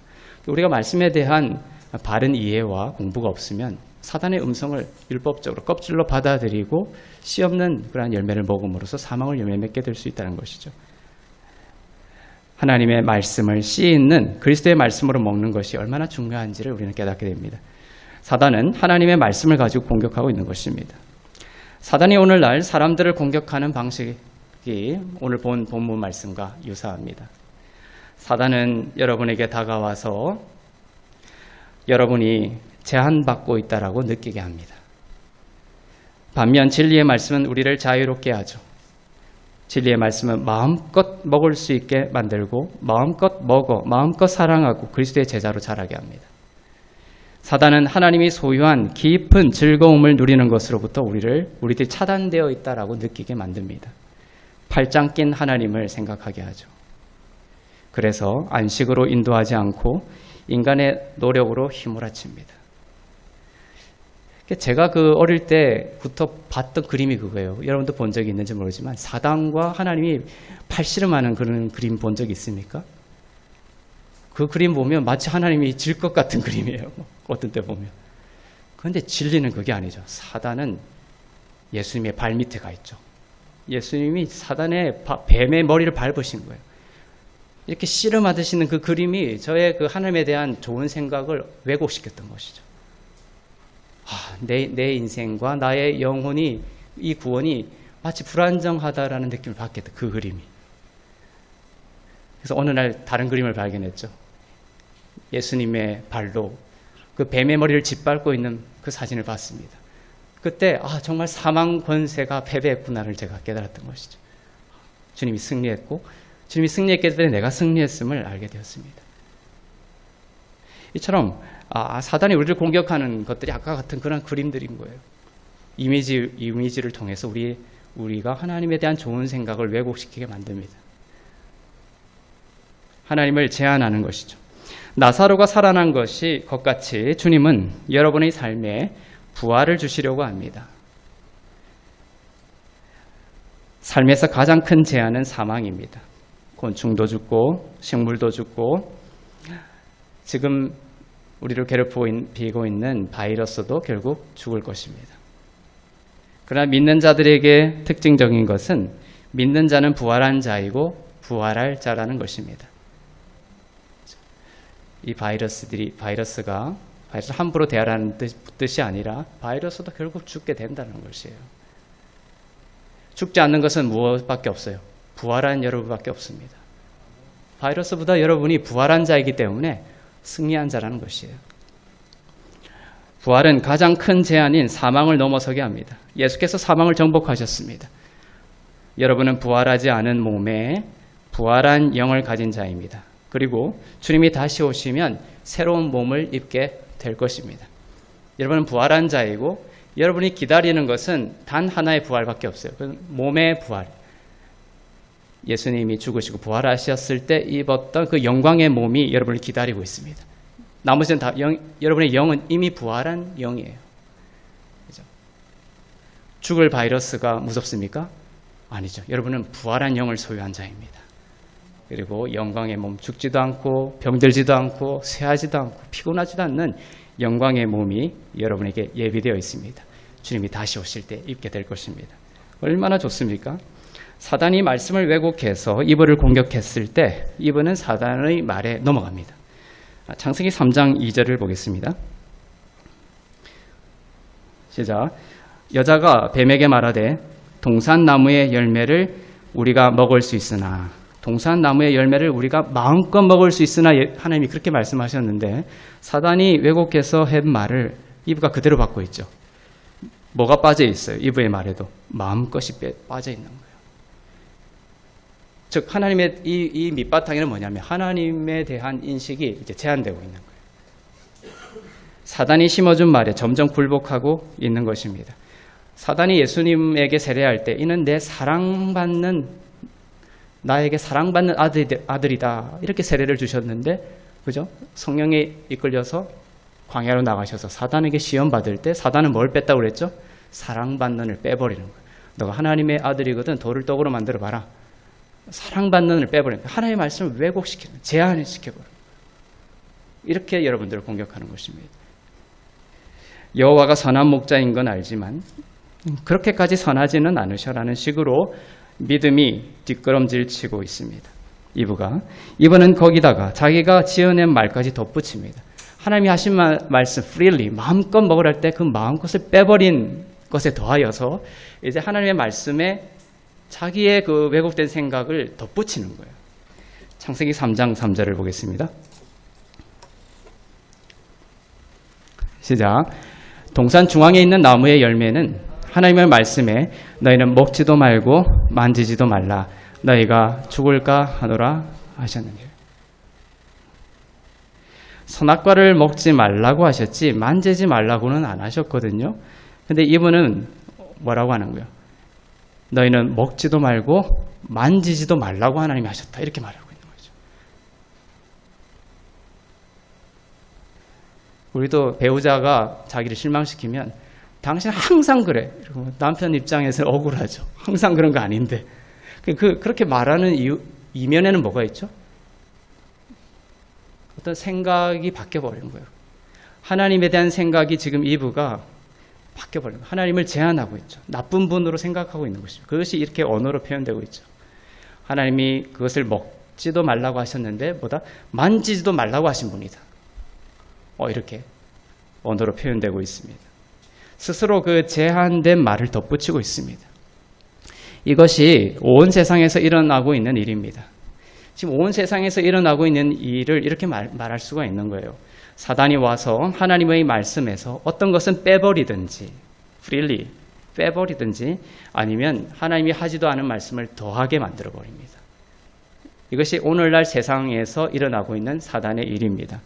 우리가 말씀에 대한 바른 이해와 공부가 없으면 사단의 음성을 율법적으로 껍질로 받아들이고 씨 없는 그러한 열매를 먹음으로써 사망을 열매 맺게 될 수 있다는 것이죠. 하나님의 말씀을 씨 있는 그리스도의 말씀으로 먹는 것이 얼마나 중요한지를 우리는 깨닫게 됩니다. 사단은 하나님의 말씀을 가지고 공격하고 있는 것입니다. 사단이 오늘날 사람들을 공격하는 방식이 오늘 본 본문 말씀과 유사합니다. 사단은 여러분에게 다가와서 여러분이 제한받고 있다라고 느끼게 합니다. 반면 진리의 말씀은 우리를 자유롭게 하죠. 진리의 말씀은 마음껏 먹을 수 있게 만들고 마음껏 먹어 마음껏 사랑하고 그리스도의 제자로 자라게 합니다. 사단은 하나님이 소유한 깊은 즐거움을 누리는 것으로부터 우리들이 차단되어 있다라고 느끼게 만듭니다. 팔짱 낀 하나님을 생각하게 하죠. 그래서 안식으로 인도하지 않고 인간의 노력으로 휘몰아칩니다. 제가 어릴 때부터 봤던 그림이 그거예요. 여러분도 본 적이 있는지 모르지만 사단과 하나님이 팔씨름하는 그런 그림 본 적 있습니까? 그 그림 보면 마치 하나님이 질 것 같은 그림이에요. 어떤 때 보면. 그런데 진리는 그게 아니죠. 사단은 예수님의 발 밑에 가 있죠. 예수님이 사단의 뱀의 머리를 밟으신 거예요. 이렇게 씨름하시는 그 그림이 저의 그 하나님에 대한 좋은 생각을 왜곡시켰던 것이죠. 내 인생과 나의 영혼이 이 구원이 마치 불안정하다라는 느낌을 받게 했다. 그 그림이. 그래서 어느 날 다른 그림을 발견했죠. 예수님의 발로 그 뱀의 머리를 짓밟고 있는 그 사진을 봤습니다. 그때 정말 사망 권세가 패배했구나를 제가 깨달았던 것이죠. 주님이 승리했고 주님이 승리했기 때문에 내가 승리했음을 알게 되었습니다. 이처럼 사단이 우리를 공격하는 것들이 아까 같은 그런 그림들인 거예요. 이미지를 통해서 우리가 하나님에 대한 좋은 생각을 왜곡시키게 만듭니다. 하나님을 제한하는 것이죠. 나사로가 살아난 것 같이 주님은 여러분의 삶에 부활을 주시려고 합니다. 삶에서 가장 큰 재앙은 사망입니다. 곤충도 죽고 식물도 죽고 지금 우리를 괴롭히고 있는 바이러스도 결국 죽을 것입니다. 그러나 믿는 자들에게 특징적인 것은 믿는 자는 부활한 자이고 부활할 자라는 것입니다. 이 바이러스가 함부로 대하라는 뜻이 아니라 바이러스도 결국 죽게 된다는 것이에요. 죽지 않는 것은 무엇밖에 없어요? 부활한 여러분밖에 없습니다. 바이러스보다 여러분이 부활한 자이기 때문에 승리한 자라는 것이에요. 부활은 가장 큰 제한인 사망을 넘어서게 합니다. 예수께서 사망을 정복하셨습니다. 여러분은 부활하지 않은 몸에 부활한 영을 가진 자입니다. 그리고 주님이 다시 오시면 새로운 몸을 입게 될 것입니다. 여러분은 부활한 자이고 여러분이 기다리는 것은 단 하나의 부활밖에 없어요. 몸의 부활. 예수님이 죽으시고 부활하셨을 때 입었던 그 영광의 몸이 여러분을 기다리고 있습니다. 나머지는 다 여러분의 영은 이미 부활한 영이에요. 그죠? 죽을 바이러스가 무섭습니까? 아니죠. 여러분은 부활한 영을 소유한 자입니다. 그리고 영광의 몸, 죽지도 않고 병들지도 않고 쇠하지도 않고 피곤하지도 않는 영광의 몸이 여러분에게 예비되어 있습니다. 주님이 다시 오실 때 입게 될 것입니다. 얼마나 좋습니까? 사단이 말씀을 왜곡해서 이브를 공격했을 때 이브는 사단의 말에 넘어갑니다. 창세기 3장 2절을 보겠습니다. 시작. 여자가 뱀에게 말하되 동산나무의 열매를 우리가 먹을 수 있으나 동산나무의 열매를 우리가 마음껏 먹을 수 있으나 하나님이 그렇게 말씀하셨는데 사단이 왜곡해서 한 말을 이브가 그대로 받고 있죠. 뭐가 빠져 있어요? 이브의 말에도 마음껏이 빠져 있는 거예요. 즉 하나님의 이 밑바탕에는 뭐냐면 하나님에 대한 인식이 이제 제한되고 있는 거예요. 사단이 심어준 말에 점점 굴복하고 있는 것입니다. 사단이 예수님에게 세례할 때 이는 내 사랑받는 나에게 사랑받는 아들이다 이렇게 세례를 주셨는데 그죠? 성령에 이끌려서 광야로 나가셔서 사단에게 시험 받을 때 사단은 뭘 뺐다고 그랬죠? 사랑받는을 빼버리는 거예요. 너가 하나님의 아들이거든 돌을 떡으로 만들어 봐라. 사랑받는을 빼버리는 거예요. 하나님의 말씀을 왜곡시키는 제한을 시켜버려요. 이렇게 여러분들을 공격하는 것입니다. 여호와가 선한 목자인 건 알지만 그렇게까지 선하지는 않으셔라는 식으로 믿음이 뒷걸음질 치고 있습니다. 이분은 거기다가 자기가 지어낸 말까지 덧붙입니다. 하나님이 하신 말씀 freely 마음껏 먹으라 할 때 그 마음껏을 빼버린 것에 더하여서 이제 하나님의 말씀에 자기의 그 왜곡된 생각을 덧붙이는 거예요. 창세기 3장 3절을 보겠습니다. 시작. 동산 중앙에 있는 나무의 열매는 하나님의 말씀에 너희는 먹지도 말고 만지지도 말라. 너희가 죽을까 하노라 하셨느니라. 선악과를 먹지 말라고 하셨지 만지지 말라고는 안 하셨거든요. 근데 이분은 뭐라고 하는 거예요? 너희는 먹지도 말고 만지지도 말라고 하나님이 하셨다. 이렇게 말하고 있는 거죠. 우리도 배우자가 자기를 실망시키면 당신 항상 그래. 이러고 남편 입장에서는 억울하죠. 항상 그런 거 아닌데. 그렇게 말하는 이면에는 뭐가 있죠? 어떤 생각이 바뀌어버린 거예요. 하나님에 대한 생각이 지금 이브가 바뀌어버린 거예요. 하나님을 제한하고 있죠. 나쁜 분으로 생각하고 있는 것이죠. 그것이 이렇게 언어로 표현되고 있죠. 하나님이 그것을 먹지도 말라고 하셨는데 만지지도 말라고 하신 분이다. 이렇게 언어로 표현되고 있습니다. 스스로 그 제한된 말을 덧붙이고 있습니다. 이것이 온 세상에서 일어나고 있는 일입니다. 지금 온 세상에서 일어나고 있는 일을 이렇게 말할 수가 있는 거예요. 사단이 와서 하나님의 말씀에서 어떤 것은 빼버리든지 freely 빼버리든지 아니면 하나님이 하지도 않은 말씀을 더하게 만들어버립니다. 이것이 오늘날 세상에서 일어나고 있는 사단의 일입니다.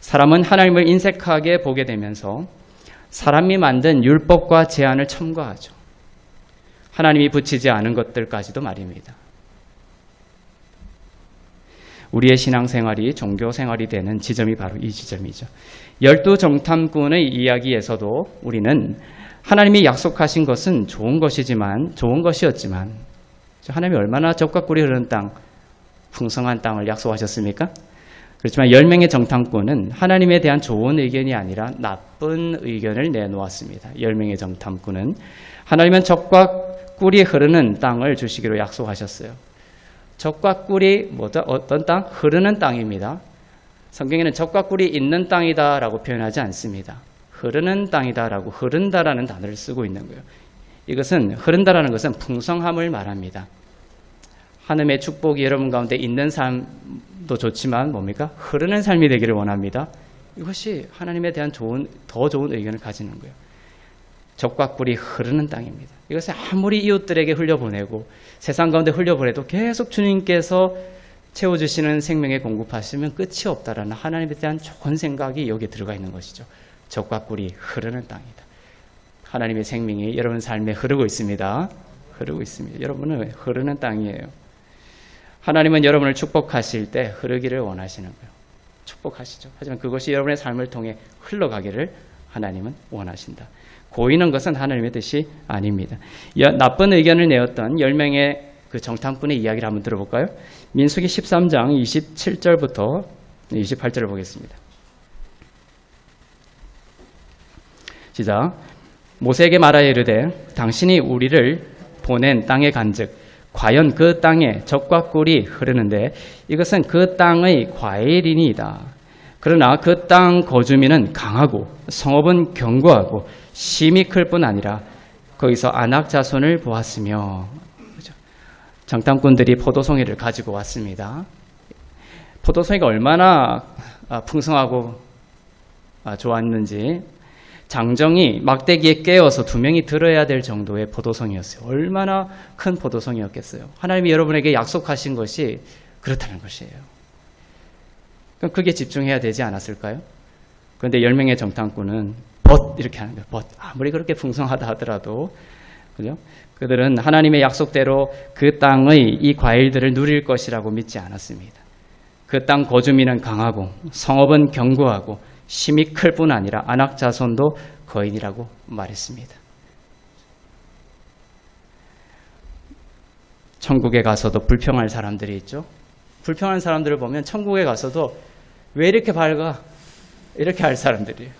사람은 하나님을 인색하게 보게 되면서 사람이 만든 율법과 제한을 첨가하죠. 하나님이 붙이지 않은 것들까지도 말입니다. 우리의 신앙생활이 종교생활이 되는 지점이 바로 이 지점이죠. 12정탐꾼의 이야기에서도 우리는 하나님이 약속하신 것은 좋은 것이었지만 하나님이 얼마나 젖과 꿀이 흐르는 땅, 풍성한 땅을 약속하셨습니까? 그렇지만 10명의 정탐꾼은 하나님에 대한 좋은 의견이 아니라 나쁜 의견을 내놓았습니다. 10명의 정탐꾼은 하나님은 젖과 꿀이 흐르는 땅을 주시기로 약속하셨어요. 젖과 꿀이 어떤 땅? 흐르는 땅입니다. 성경에는 젖과 꿀이 있는 땅이다라고 표현하지 않습니다. 흐르는 땅이다라고 흐른다라는 단어를 쓰고 있는 거예요. 이것은 흐른다라는 것은 풍성함을 말합니다. 하나님의 축복이 여러분 가운데 있는 삶도 좋지만 뭡니까? 흐르는 삶이 되기를 원합니다. 이것이 하나님에 대한 더 좋은 의견을 가지는 거예요. 젖과 꿀이 흐르는 땅입니다. 이것을 아무리 이웃들에게 흘려보내고 세상 가운데 흘려보내도 계속 주님께서 채워주시는 생명에 공급하시면 끝이 없다라는 하나님에 대한 좋은 생각이 여기에 들어가 있는 것이죠. 젖과 꿀이 흐르는 땅이다. 하나님의 생명이 여러분 삶에 흐르고 있습니다. 흐르고 있습니다. 여러분은 흐르는 땅이에요. 하나님은 여러분을 축복하실 때 흐르기를 원하시는 거예요. 축복하시죠. 하지만 그것이 여러분의 삶을 통해 흘러가기를 하나님은 원하신다. 고이는 것은 하나님의 뜻이 아닙니다. 나쁜 의견을 내었던 10명의 그 정탐꾼의 이야기를 한번 들어볼까요? 민수기 13장 27절부터 28절을 보겠습니다. 시작. 모세에게 말하여 이르되 당신이 우리를 보낸 땅에 간즉 과연 그 땅에 젖과 꿀이 흐르는데 이것은 그 땅의 과일이니이다. 그러나 그 땅 거주민은 강하고 성읍은 견고하고 심히 클 뿐 아니라 거기서 아낙 자손을 보았으며. 그렇죠? 정탐꾼들이 포도송이를 가지고 왔습니다. 포도송이가 얼마나 풍성하고 좋았는지 장정이 막대기에 깨어서 2명이 들어야 될 정도의 포도송이였어요. 얼마나 큰 포도송이였겠어요. 하나님이 여러분에게 약속하신 것이 그렇다는 것이에요. 그럼 그게 집중해야 되지 않았을까요? 그런데 10명의 정탐꾼은 벗 이렇게 하는 거예요. 벗. 아무리 그렇게 풍성하다 하더라도 그죠? 그들은 하나님의 약속대로 그 땅의 이 과일들을 누릴 것이라고 믿지 않았습니다. 그 땅 거주민은 강하고 성읍은 견고하고 힘이 클 뿐 아니라 안악 자손도 거인이라고 말했습니다. 천국에 가서도 불평할 사람들이 있죠. 불평하는 사람들을 보면 천국에 가서도 왜 이렇게 밝아? 이렇게 할 사람들이에요.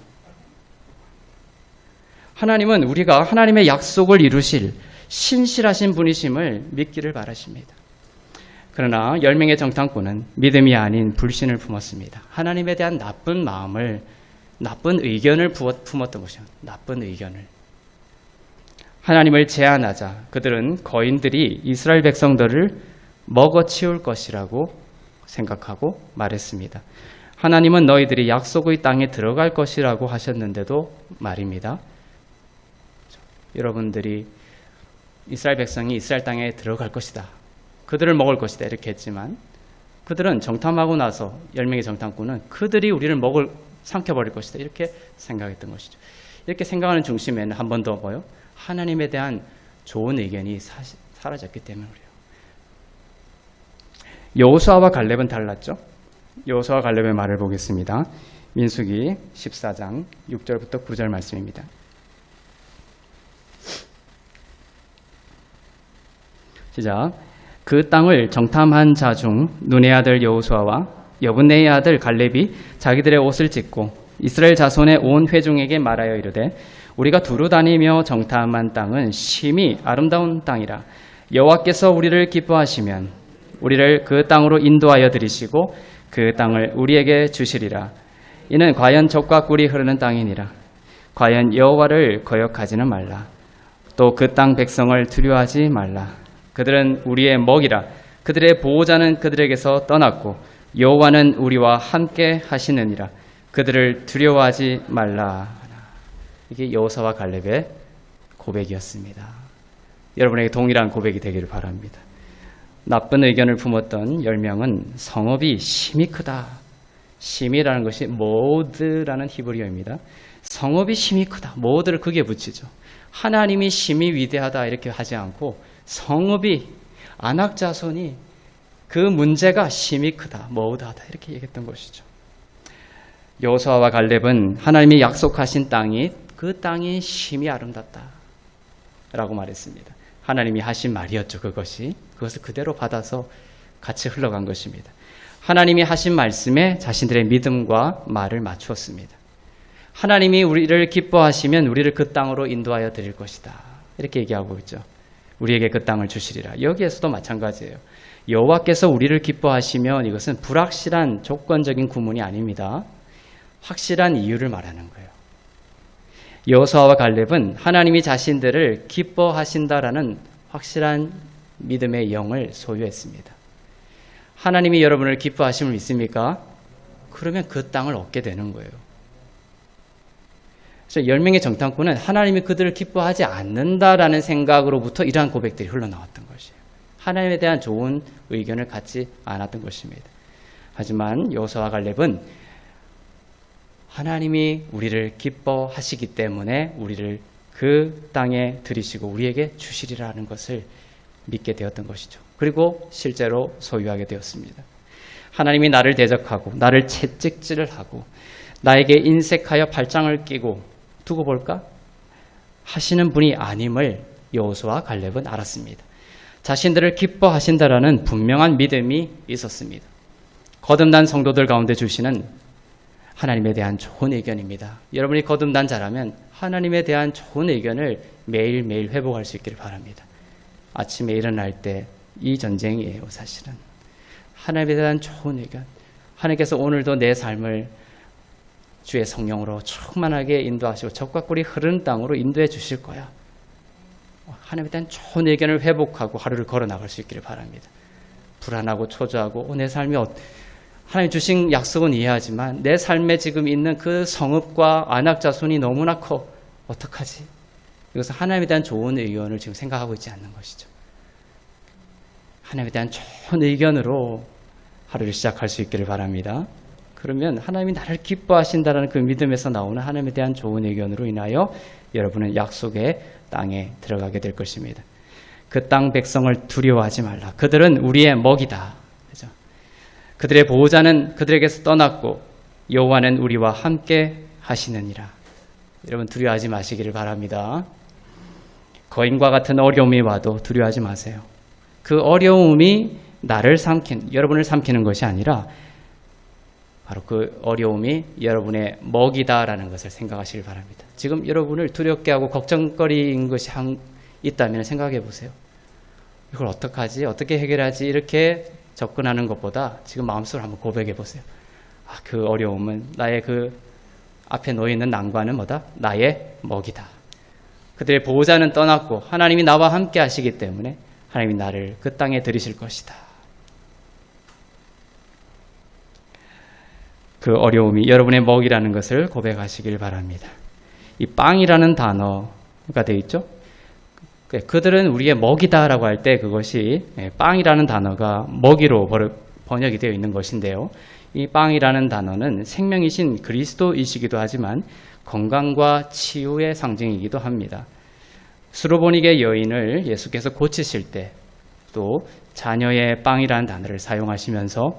하나님은 우리가 하나님의 약속을 이루실 신실하신 분이심을 믿기를 바라십니다. 그러나 10명의 정탐꾼은 믿음이 아닌 불신을 품었습니다. 하나님에 대한 나쁜 마음을, 나쁜 의견을 품었던 것이죠. 나쁜 의견을. 하나님을 제한하자 그들은 거인들이 이스라엘 백성들을 먹어치울 것이라고 생각하고 말했습니다. 하나님은 너희들이 약속의 땅에 들어갈 것이라고 하셨는데도 말입니다. 여러분들이 이스라엘 백성이 이스라엘 땅에 들어갈 것이다. 그들을 먹을 것이다. 이렇게 했지만 그들은 정탐하고 나서 10명의 정탐꾼은 그들이 우리를 삼켜버릴 것이다. 이렇게 생각했던 것이죠. 이렇게 생각하는 중심에는 한 번 더 뭐요? 하나님에 대한 좋은 의견이 사라졌기 때문에 그래요. 여호수아와 갈렙은 달랐죠. 여호수아와 갈렙의 말을 보겠습니다. 민수기 14장 6절부터 9절 말씀입니다. 시작. 그 땅을 정탐한 자 중 눈의 아들 여호수아와 여분네의 아들 갈렙이 자기들의 옷을 찢고 이스라엘 자손의 온 회중에게 말하여 이르되 우리가 두루 다니며 정탐한 땅은 심히 아름다운 땅이라 여호와께서 우리를 기뻐하시면 우리를 그 땅으로 인도하여 들이시고 그 땅을 우리에게 주시리라. 이는 과연 젖과 꿀이 흐르는 땅이니라. 과연 여호와를 거역하지는 말라. 또 그 땅 백성을 두려워하지 말라. 그들은 우리의 먹이라. 그들의 보호자는 그들에게서 떠났고 여호와는 우리와 함께 하시느니라. 그들을 두려워하지 말라. 이게 여호수아와 갈렙의 고백이었습니다. 여러분에게 동일한 고백이 되기를 바랍니다. 나쁜 의견을 품었던 10명은 성읍이 심이 크다. 심이라는 것이 모드라는 히브리어입니다. 성읍이 심이 크다. 모드를 크게 붙이죠. 하나님이 심이 위대하다 이렇게 하지 않고 성읍이 안악 자손이 그 문제가 심이 크다. 모드하다 이렇게 얘기했던 것이죠. 여호수아와 갈렙은 하나님이 약속하신 땅이 그 땅이 심히 아름답다 라고 말했습니다. 하나님이 하신 말이었죠. 그것을 그대로 받아서 같이 흘러간 것입니다. 하나님이 하신 말씀에 자신들의 믿음과 말을 맞추었습니다. 하나님이 우리를 기뻐하시면 우리를 그 땅으로 인도하여 드릴 것이다 이렇게 얘기하고 있죠. 우리에게 그 땅을 주시리라. 여기에서도 마찬가지예요. 여호와께서 우리를 기뻐하시면 이것은 불확실한 조건적인 구문이 아닙니다. 확실한 이유를 말하는 거예요. 여호수아와 갈렙은 하나님이 자신들을 기뻐하신다라는 확실한 믿음의 영을 소유했습니다. 하나님이 여러분을 기뻐하심을 믿습니까? 그러면 그 땅을 얻게 되는 거예요. 그래서 10명의 정탐꾼은 하나님이 그들을 기뻐하지 않는다라는 생각으로부터 이러한 고백들이 흘러나왔던 것이에요. 하나님에 대한 좋은 의견을 갖지 않았던 것입니다. 하지만 여호수아와 갈렙은 하나님이 우리를 기뻐하시기 때문에 우리를 그 땅에 들이시고 우리에게 주시리라는 것을 믿게 되었던 것이죠. 그리고 실제로 소유하게 되었습니다. 하나님이 나를 대적하고 나를 채찍질하고 나에게 인색하여 발장을 끼고 두고 볼까? 하시는 분이 아님을 여호수아와 갈렙은 알았습니다. 자신들을 기뻐하신다라는 분명한 믿음이 있었습니다. 거듭난 성도들 가운데 주시는 하나님에 대한 좋은 의견입니다. 여러분이 거듭난 자라면 하나님에 대한 좋은 의견을 매일매일 회복할 수 있기를 바랍니다. 아침에 일어날 때 이 전쟁이에요. 사실은 하나님에 대한 좋은 의견, 하나님께서 오늘도 내 삶을 주의 성령으로 충만하게 인도하시고 젖과 꿀이 흐르는 땅으로 인도해 주실 거야. 하나님에 대한 좋은 의견을 회복하고 하루를 걸어나갈 수 있기를 바랍니다. 불안하고 초조하고 내 삶이 하나님 주신 약속은 이해하지만 내 삶에 지금 있는 그 성읍과 안악 자손이 너무나 커. 어떡하지? 이것은 하나님에 대한 좋은 의견을 지금 생각하고 있지 않는 것이죠. 하나님에 대한 좋은 의견으로 하루를 시작할 수 있기를 바랍니다. 그러면 하나님이 나를 기뻐하신다는 그 믿음에서 나오는 하나님에 대한 좋은 의견으로 인하여 여러분은 약속의 땅에 들어가게 될 것입니다. 그 땅 백성을 두려워하지 말라. 그들은 우리의 먹이다. 그죠? 그들의 보호자는 그들에게서 떠났고 여호와는 우리와 함께 하시느니라. 여러분 두려워하지 마시기를 바랍니다. 거인과 같은 어려움이 와도 두려워하지 마세요. 그 어려움이 여러분을 삼키는 것이 아니라 바로 그 어려움이 여러분의 먹이다라는 것을 생각하시길 바랍니다. 지금 여러분을 두렵게 하고 걱정거리인 것이 있다면 생각해 보세요. 이걸 어떡하지? 어떻게 해결하지? 이렇게 접근하는 것보다 지금 마음속으로 한번 고백해 보세요. 그 어려움은 나의 그 앞에 놓여있는 난관은 뭐다? 나의 먹이다. 그들의 보호자는 떠났고 하나님이 나와 함께 하시기 때문에 하나님이 나를 그 땅에 들이실 것이다. 그 어려움이 여러분의 먹이라는 것을 고백하시길 바랍니다. 이 빵이라는 단어가 되어 있죠. 그들은 우리의 먹이다라고 할 때 그것이 빵이라는 단어가 먹이로 번역이 되어 있는 것인데요. 이 빵이라는 단어는 생명이신 그리스도이시기도 하지만 건강과 치유의 상징이기도 합니다. 수로보니게 여인을 예수께서 고치실 때 또 자녀의 빵이라는 단어를 사용하시면서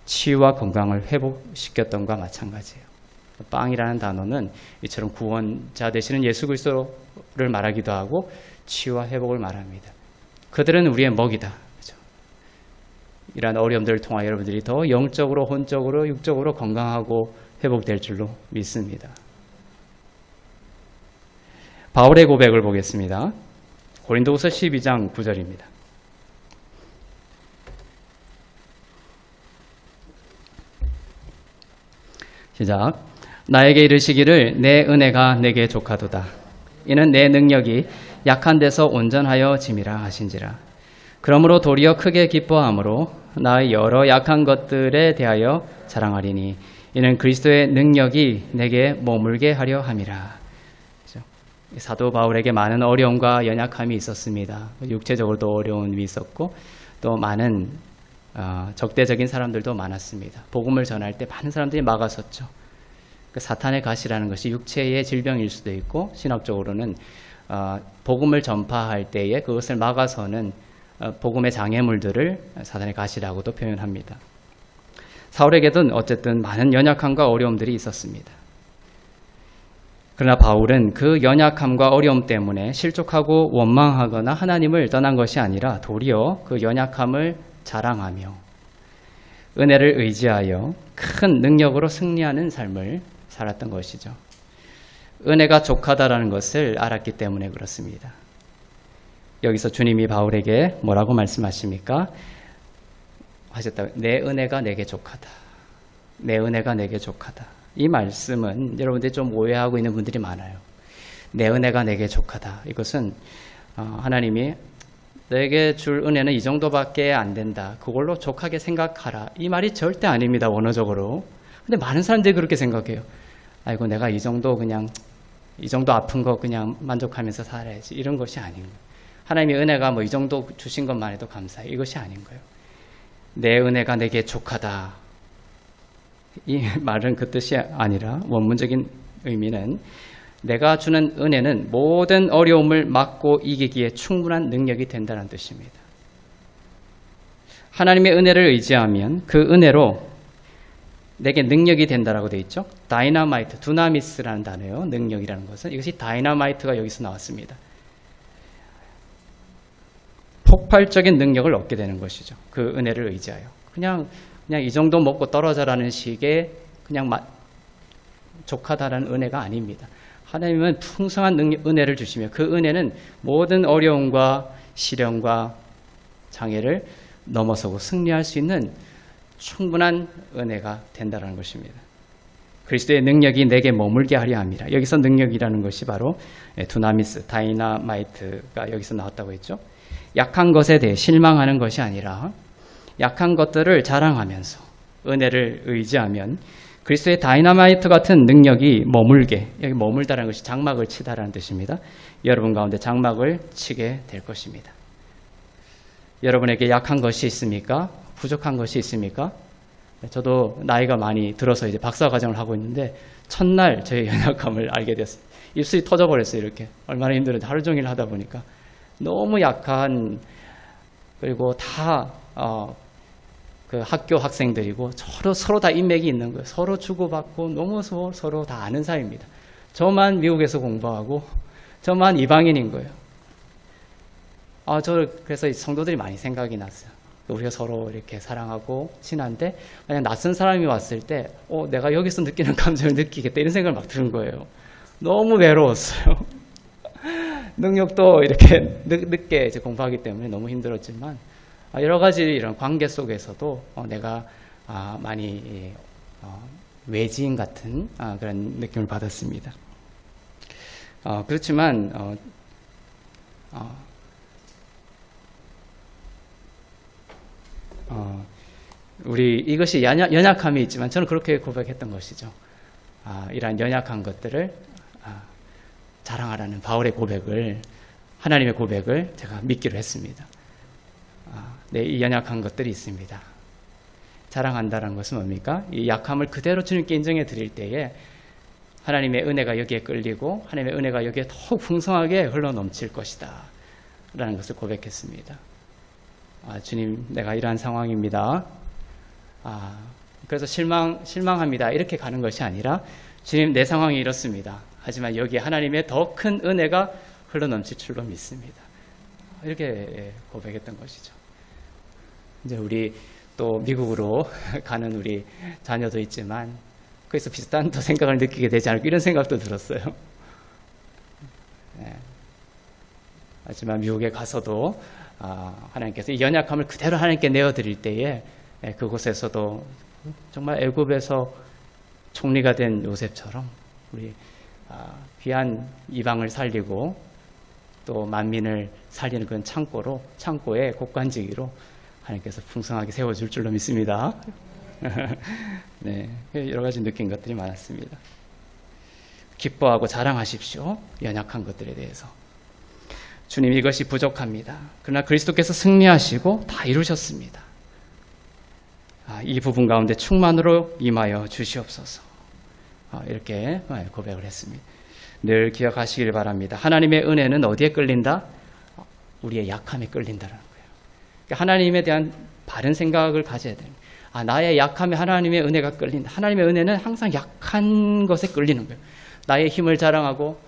치유와 건강을 회복시켰던 것과 마찬가지예요. 빵이라는 단어는 이처럼 구원자 되시는 예수 그리스도를 말하기도 하고 치유와 회복을 말합니다. 그들은 우리의 먹이다. 그렇죠? 이러한 어려움들을 통하여 여러분들이 더 영적으로, 혼적으로, 육적으로 건강하고 회복될 줄로 믿습니다. 바울의 고백을 보겠습니다. 고린도후서 12장 9절입니다. 시작. 나에게 이르시기를 내 은혜가 내게 족하도다. 이는 내 능력이 약한 데서 온전하여 짐이라 하신지라. 그러므로 도리어 크게 기뻐함으로 나의 여러 약한 것들에 대하여 자랑하리니 이는 그리스도의 능력이 내게 머물게 하려 함이라. 사도 바울에게 많은 어려움과 연약함이 있었습니다. 육체적으로도 어려움이 있었고 또 많은 적대적인 사람들도 많았습니다. 복음을 전할 때 많은 사람들이 막았었죠. 사탄의 가시라는 것이 육체의 질병일 수도 있고 신학적으로는 복음을 전파할 때에 그것을 막아서는 복음의 장애물들을 사탄의 가시라고도 표현합니다. 사울에게도 어쨌든 많은 연약함과 어려움들이 있었습니다. 그러나 바울은 그 연약함과 어려움 때문에 실족하고 원망하거나 하나님을 떠난 것이 아니라 도리어 그 연약함을 자랑하며 은혜를 의지하여 큰 능력으로 승리하는 삶을 살았던 것이죠. 은혜가 족하다라는 것을 알았기 때문에 그렇습니다. 여기서 주님이 바울에게 뭐라고 말씀하십니까? 하셨다. 내 은혜가 내게 족하다. 내 은혜가 내게 족하다. 이 말씀은 여러분들이 좀 오해하고 있는 분들이 많아요. 내 은혜가 내게 족하다. 이것은 하나님이 내게 줄 은혜는 이 정도밖에 안 된다. 그걸로 족하게 생각하라. 이 말이 절대 아닙니다. 원어적으로. 근데 많은 사람들이 그렇게 생각해요. 아이고 내가 이 정도 아픈 거 그냥 만족하면서 살아야지. 이런 것이 아닌 거예요. 하나님의 은혜가 뭐 이 정도 주신 것만 해도 감사해. 이것이 아닌 거예요. 내 은혜가 내게 족하다. 이 말은 그 뜻이 아니라 원문적인 의미는 내가 주는 은혜는 모든 어려움을 막고 이기기에 충분한 능력이 된다는 뜻입니다. 하나님의 은혜를 의지하면 그 은혜로 내게 능력이 된다라고 되어 있죠. 다이나마이트, 두나미스라는 단어예요. 능력이라는 것은 이것이 다이나마이트가 여기서 나왔습니다. 폭발적인 능력을 얻게 되는 것이죠. 그 은혜를 의지하여. 그냥 이 정도 먹고 떨어져라는 식의 그냥 족하다라는 은혜가 아닙니다. 하나님은 풍성한 은혜를 주시며 그 은혜는 모든 어려움과 시련과 장애를 넘어서고 승리할 수 있는 충분한 은혜가 된다는 것입니다. 그리스도의 능력이 내게 머물게 하려 함이라. 여기서 능력이라는 것이 바로 두나미스, 다이나마이트가 여기서 나왔다고 했죠. 약한 것에 대해 실망하는 것이 아니라 약한 것들을 자랑하면서 은혜를 의지하면 그리스도의 다이나마이트 같은 능력이 머물게, 여기 머물다라는 것이 장막을 치다라는 뜻입니다. 여러분 가운데 장막을 치게 될 것입니다. 여러분에게 약한 것이 있습니까? 부족한 것이 있습니까? 저도 나이가 많이 들어서 이제 박사 과정을 하고 있는데 첫날 저의 연약함을 알게 됐어요. 입술이 터져버렸어요. 이렇게 얼마나 힘들었는지 하루 종일 하다 보니까 너무 약한, 그리고 다 그 학교 학생들이고 서로 다 인맥이 있는 거예요. 서로 주고받고 너무 서로 다 아는 사이입니다. 저만 미국에서 공부하고 저만 이방인인 거예요. 그래서 성도들이 많이 생각이 났어요. 우리가 서로 이렇게 사랑하고 친한데 만약 낯선 사람이 왔을 때 내가 여기서 느끼는 감정을 느끼겠다 이런 생각을 막 드는 거예요. 너무 외로웠어요. 능력도 이렇게 늦게 이제 공부하기 때문에 너무 힘들었지만 여러 가지 이런 관계 속에서도 내가 많이 외지인 같은 그런 느낌을 받았습니다. 그렇지만 우리 이것이 연약함이 있지만 저는 그렇게 고백했던 것이죠. 이러한 연약한 것들을 자랑하라는 바울의 고백을, 하나님의 고백을 제가 믿기로 했습니다. 네, 이 연약한 것들이 있습니다. 자랑한다는 것은 뭡니까? 이 약함을 그대로 주님께 인정해 드릴 때에 하나님의 은혜가 여기에 끌리고 하나님의 은혜가 여기에 더욱 풍성하게 흘러넘칠 것이다 라는 것을 고백했습니다. 주님, 내가 이러한 상황입니다. 그래서 실망합니다 이렇게 가는 것이 아니라 주님, 내 상황이 이렇습니다. 하지만 여기에 하나님의 더 큰 은혜가 흘러넘칠 줄로 믿습니다. 이렇게 고백했던 것이죠. 이제 우리 또 미국으로 가는 우리 자녀도 있지만 거기서 비슷한 또 생각을 느끼게 되지 않을까 이런 생각도 들었어요. 네. 하지만 미국에 가서도 하나님께서 이 연약함을 그대로 하나님께 내어드릴 때에 그곳에서도 정말 애굽에서 총리가 된 요셉처럼 우리 귀한 이방을 살리고 또 만민을 살리는 그런 창고의 곡간지기로 하나님께서 풍성하게 세워줄 줄로 믿습니다. 네, 여러 가지 느낀 것들이 많았습니다. 기뻐하고 자랑하십시오. 연약한 것들에 대해서. 주님, 이것이 부족합니다. 그러나 그리스도께서 승리하시고 다 이루셨습니다. 이 부분 가운데 충만으로 임하여 주시옵소서. 이렇게 고백을 했습니다. 늘 기억하시길 바랍니다. 하나님의 은혜는 어디에 끌린다? 우리의 약함에 끌린다는 거예요. 그러니까 하나님에 대한 바른 생각을 가져야 됩니다. 나의 약함에 하나님의 은혜가 끌린다. 하나님의 은혜는 항상 약한 것에 끌리는 거예요. 나의 힘을 자랑하고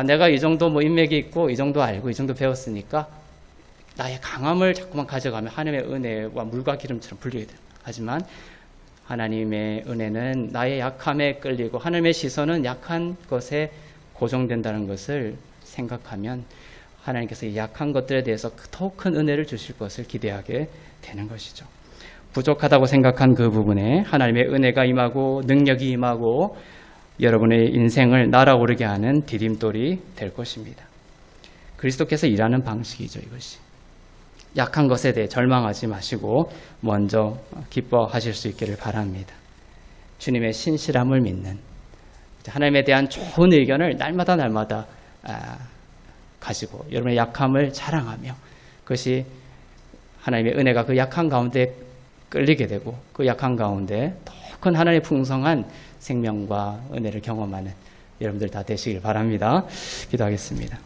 내가 이 정도 인맥이 있고 이 정도 알고 이 정도 배웠으니까 나의 강함을 자꾸만 가져가면 하나님의 은혜와 물과 기름처럼 불리게 돼요. 하지만 하나님의 은혜는 나의 약함에 끌리고 하나님의 시선은 약한 것에 고정된다는 것을 생각하면 하나님께서 이 약한 것들에 대해서 더욱 큰 은혜를 주실 것을 기대하게 되는 것이죠. 부족하다고 생각한 그 부분에 하나님의 은혜가 임하고 능력이 임하고 여러분의 인생을 날아오르게 하는 디딤돌이 될 것입니다. 그리스도께서 일하는 방식이죠, 이것이. 약한 것에 대해 절망하지 마시고 먼저 기뻐하실 수 있기를 바랍니다. 주님의 신실함을 믿는, 하나님에 대한 좋은 의견을 날마다 가지고 여러분의 약함을 자랑하며 그것이 하나님의 은혜가 그 약한 가운데 끌리게 되고 그 약한 가운데 더 큰 하나님의 풍성한 생명과 은혜를 경험하는 여러분들 다 되시길 바랍니다. 기도하겠습니다.